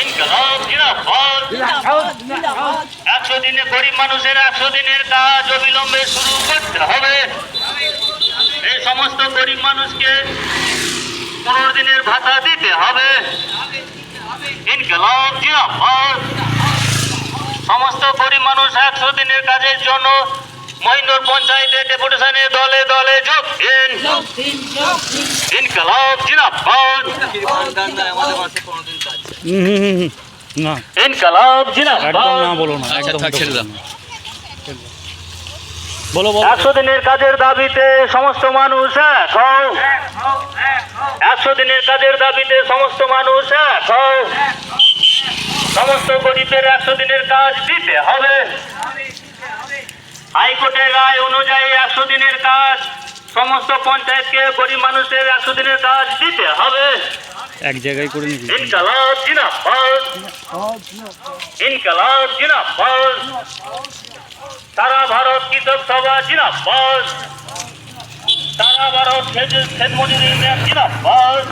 ইনকলাব জিন্দাবাদ। 100 দিনে গরিব মানুষের 100 দিনের কাজ অবিলম্বে শুরু করতে হবে। এই সমস্ত গরিব মানুষকে 15 দিনের ভাতা দিতে হবে। ইনকলাব জিন্দাবাদ। সমস্ত গরিব মানুষ 100 দিনের কাজের জন্য মহিন্দর পঞ্চায়েতে ডেপুটেশনে দলে দলে যোগ দিন। ইনকলাব জিন্দাবাদ। না ইনকলাব একদম জিন্দাবাদ। না বলো না আচ্ছা একদম থাক ছেড়ে দাও। বলো বলো 100 দিনের কাজের দাবিতে সমস্ত মানুষ এক হও। 100 দিনের কাজের দাবিতে সমস্ত মানুষ এক হও। সমস্ত গরিবের 100 দিনের কাজ দিতে হবে। হাইকোর্টের রায় অনুযায়ী 100 দিনের কাজ সমস্ত পঞ্চায়েতকে গরিব মানুষের 100 দিনের কাজ দিতে হবে। এক জায়গায় করে নিবি ইনকলাব জিন্দাবাদ। ইনকলাব জিন্দাবাদ। সারা ভারত কৃষক সভা জিন্দাবাদ। সারা ভারত খেত মজুরি জিন্দাবাদ।